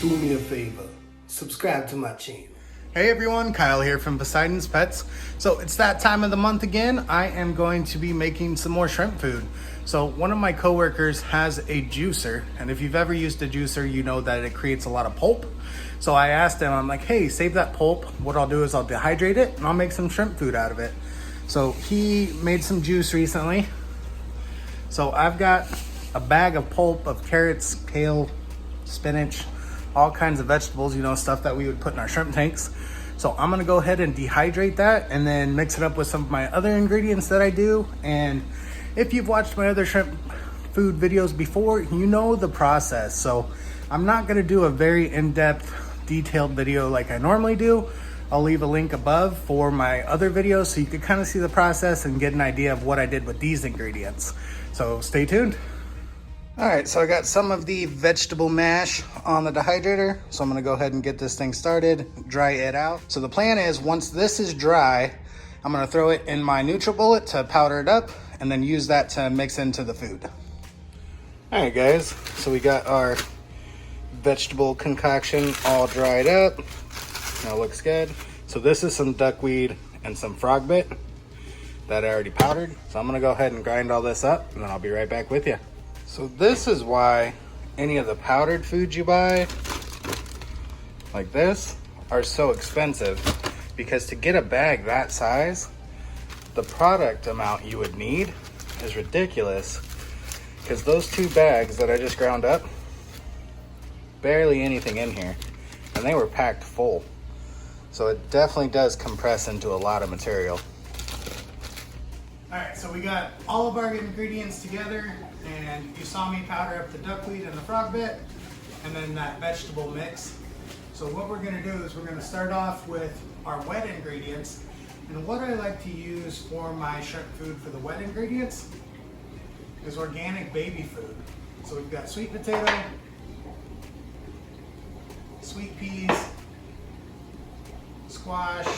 do me a favor, subscribe to my channel. Hey everyone, Kyle here from Poseidon's Pets. So it's that time of the month again. I am going to be making some more shrimp food. So one of my coworkers has a juicer, and if you've ever used a juicer, you know that it creates a lot of pulp. So I asked him, I'm like, hey, save that pulp. What I'll do is I'll dehydrate it and I'll make some shrimp food out of it. So he made some juice recently. So I've got a bag of pulp of carrots, kale, spinach, all kinds of vegetables, you know, stuff that we would put in our shrimp tanks. So I'm gonna go ahead and dehydrate that and then mix it up with some of my other ingredients that I do. And if you've watched my other shrimp food videos before, you know the process. So I'm not gonna do a very in-depth, detailed video like I normally do. I'll leave a link above for my other videos so you can kind of see the process and get an idea of what I did with these ingredients. So stay tuned. All right, so I got some of the vegetable mash on the dehydrator. So I'm gonna go ahead and get this thing started, dry it out. So the plan is once this is dry, I'm gonna throw it in my NutriBullet to powder it up and then use that to mix into the food. All right guys, so we got our vegetable concoction all dried up. Now it looks good. So this is some duckweed and some frog bit that I already powdered. So I'm gonna go ahead and grind all this up and then I'll be right back with you. So this is why any of the powdered foods you buy, like this, are so expensive. Because to get a bag that size, the product amount you would need is ridiculous. Because those two bags that I just ground up, barely anything in here. And they were packed full. So it definitely does compress into a lot of material. All right, so we got all of our ingredients together, and you saw me powder up the duckweed and the frog bit, and then that vegetable mix. So what we're gonna do is we're gonna start off with our wet ingredients. And what I like to use for my shrimp food for the wet ingredients is organic baby food. So we've got sweet potato, sweet peas, squash,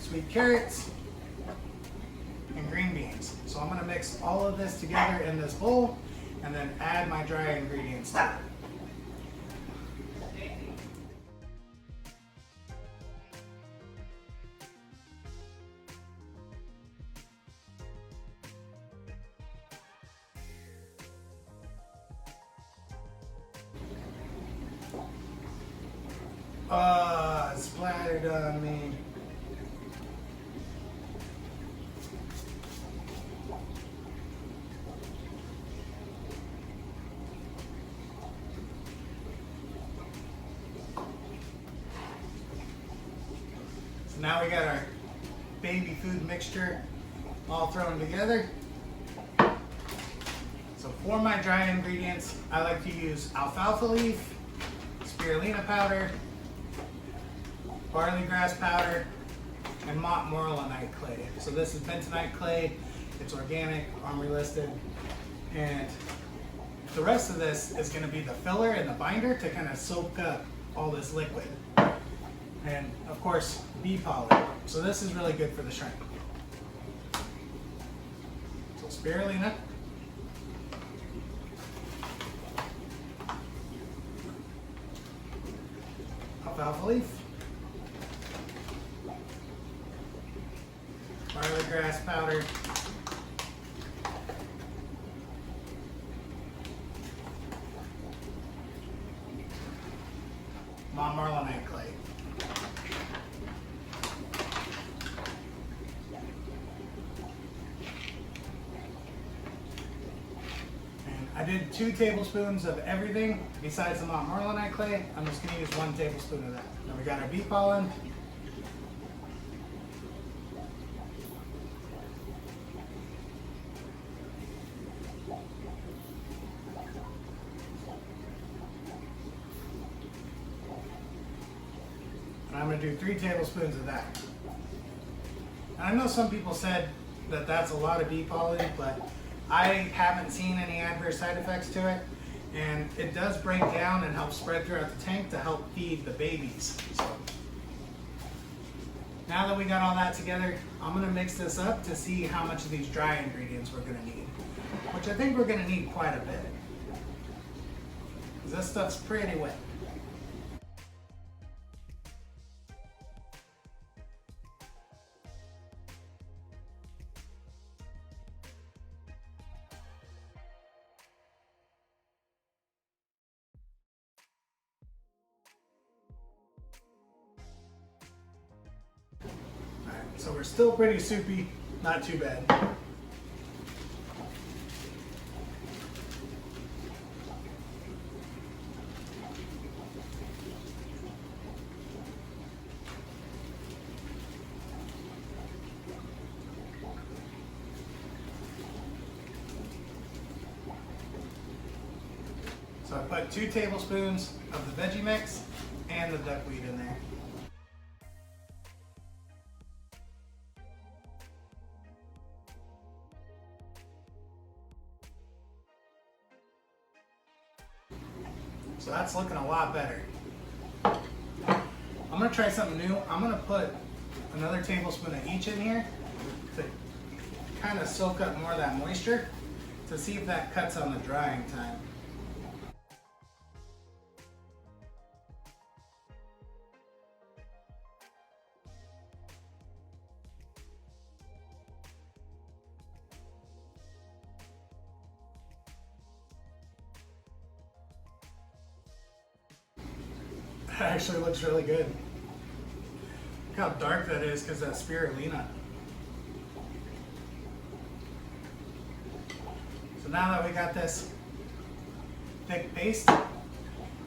sweet carrots, and green beans. So I'm gonna mix all of this together in this bowl and then add my dry ingredients to it. It splattered on me. So now we got our baby food mixture all thrown together. So for my dry ingredients, I like to use alfalfa leaf, spirulina powder, barley grass powder, and montmorillonite clay. So this is bentonite clay, it's organic, armory listed, and the rest of this is gonna be the filler and the binder to kind of soak up all this liquid. And of course, bee pollen. So this is really good for the shrimp. So spirulina, alfalfa leaf, barley grass powder, montmorillonite clay. And I did 2 tablespoons of everything besides the montmorillonite clay. I'm just going to use 1 tablespoon of that. Then we got our bee pollen. And I'm going to do 3 tablespoons of that. And I know some people said that that's a lot of bee pollen, but I haven't seen any adverse side effects to it. And it does break down and help spread throughout the tank to help feed the babies. So now that we got all that together, I'm going to mix this up to see how much of these dry ingredients we're going to need, which I think we're going to need quite a bit. 'cause this stuff's pretty wet. Alright, so we're still pretty soupy, not too bad. So I put 2 tablespoons of the veggie mix and the duckweed in there. So that's looking a lot better. I'm gonna try something new. I'm gonna put another tablespoon of each in here to kind of soak up more of that moisture to see if that cuts on the drying time. That actually looks really good. Look how dark that is because that spirulina. So now that we got this thick paste,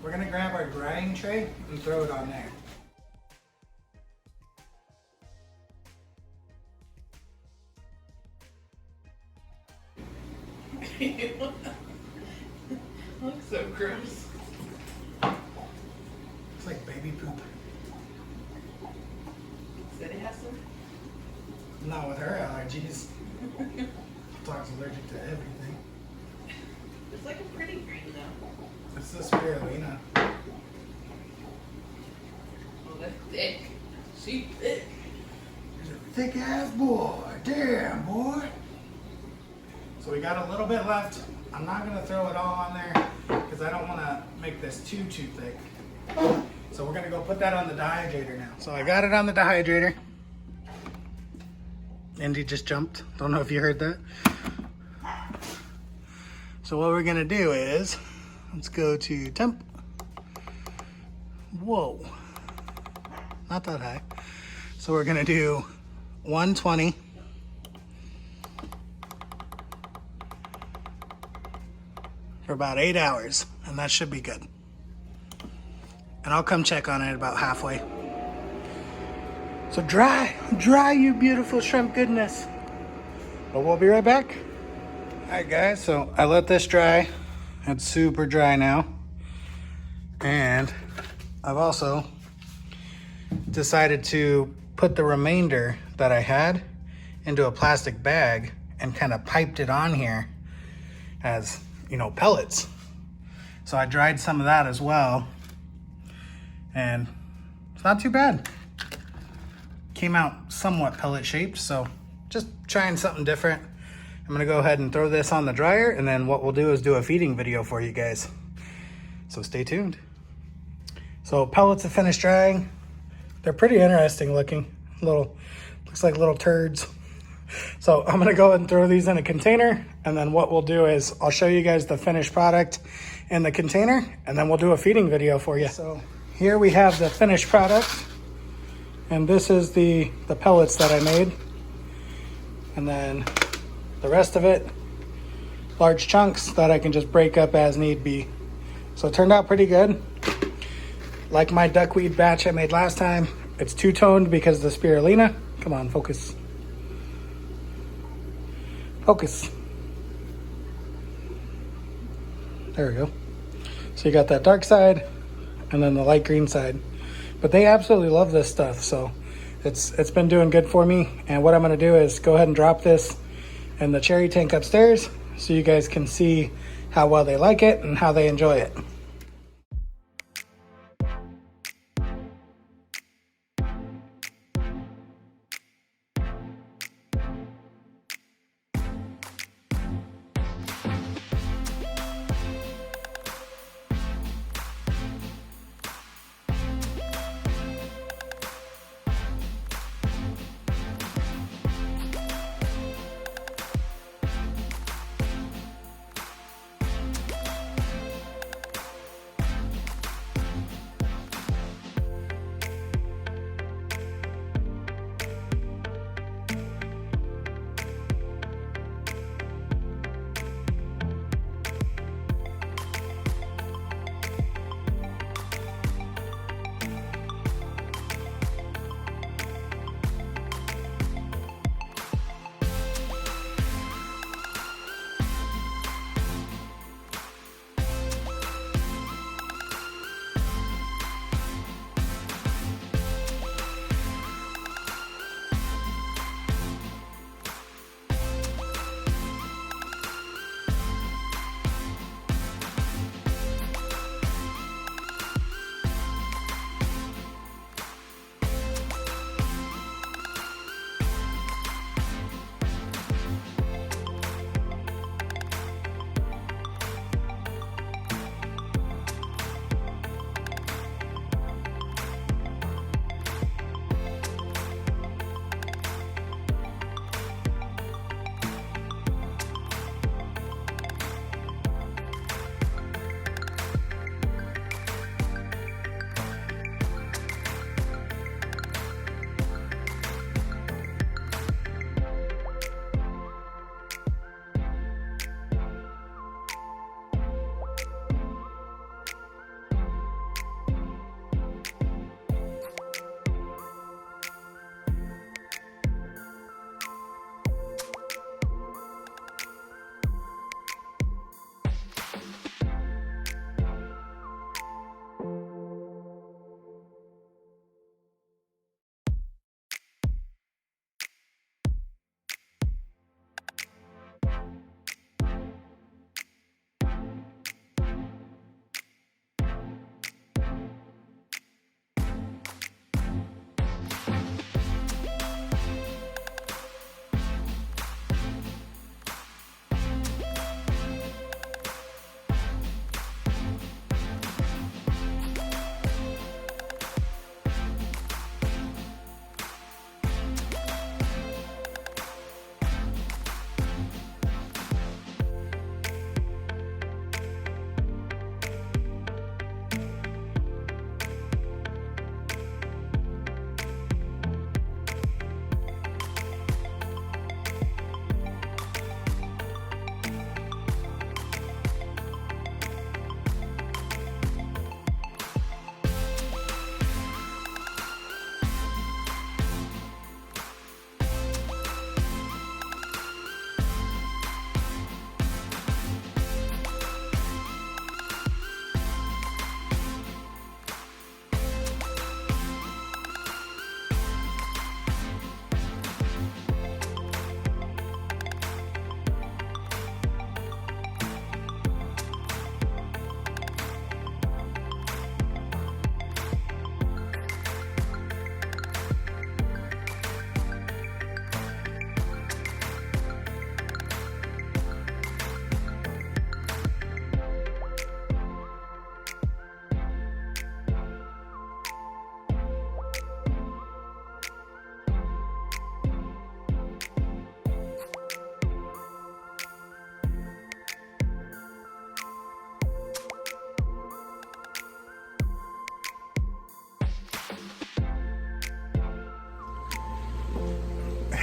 we're gonna grab our drying tray and throw it on there. Looks so gross. It's like baby poop. Said it has some. Not with her allergies. Dog's allergic to everything. It's like a pretty green though. It's the spirulina. Oh, that's thick. She thick. He's a thick ass boy. Damn, boy. So we got a little bit left. I'm not gonna throw it all on there because I don't wanna make this too thick. So we're gonna go put that on the dehydrator now. So I got it on the dehydrator. Indy just jumped. Don't know if you heard that. So what we're gonna do is, let's go to temp. Whoa, not that high. So we're gonna do 120. For about 8 hours, and that should be good. And I'll come check on it about halfway. So dry, you beautiful shrimp goodness. But we'll be right back. All right, guys, so I let this dry. It's super dry now. And I've also decided to put the remainder that I had into a plastic bag and kind of piped it on here as, you know, pellets. So I dried some of that as well. And it's not too bad. Came out somewhat pellet shaped, so just trying something different. I'm gonna go ahead and throw this on the dryer, and then what we'll do is do a feeding video for you guys. So stay tuned. So pellets have finished drying. They're pretty interesting looking. Looks like little turds. So I'm gonna go ahead and throw these in a container, and then what we'll do is I'll show you guys the finished product in the container, and then we'll do a feeding video for you. So here we have the finished product, and this is the pellets that I made. And then the rest of it, large chunks that I can just break up as need be. So it turned out pretty good. Like my duckweed batch I made last time, it's two-toned because of the spirulina. Come on, focus. Focus. There we go. So you got that dark side and then the light green side. But they absolutely love this stuff, so it's been doing good for me. And what I'm gonna do is go ahead and drop this in the cherry tank upstairs so you guys can see how well they like it and how they enjoy it.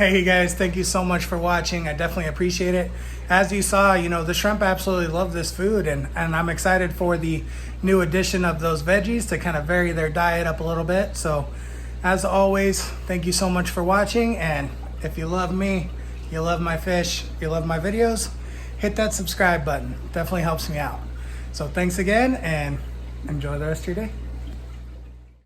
Hey guys, thank you so much for watching. I definitely appreciate it. As you saw, the shrimp absolutely love this food, and I'm excited for the new addition of those veggies to kind of vary their diet up a little bit. So as always, thank you so much for watching, and if you love me, you love my fish, you love my videos, hit that subscribe button. Definitely helps me out. So thanks again, and enjoy the rest of your day.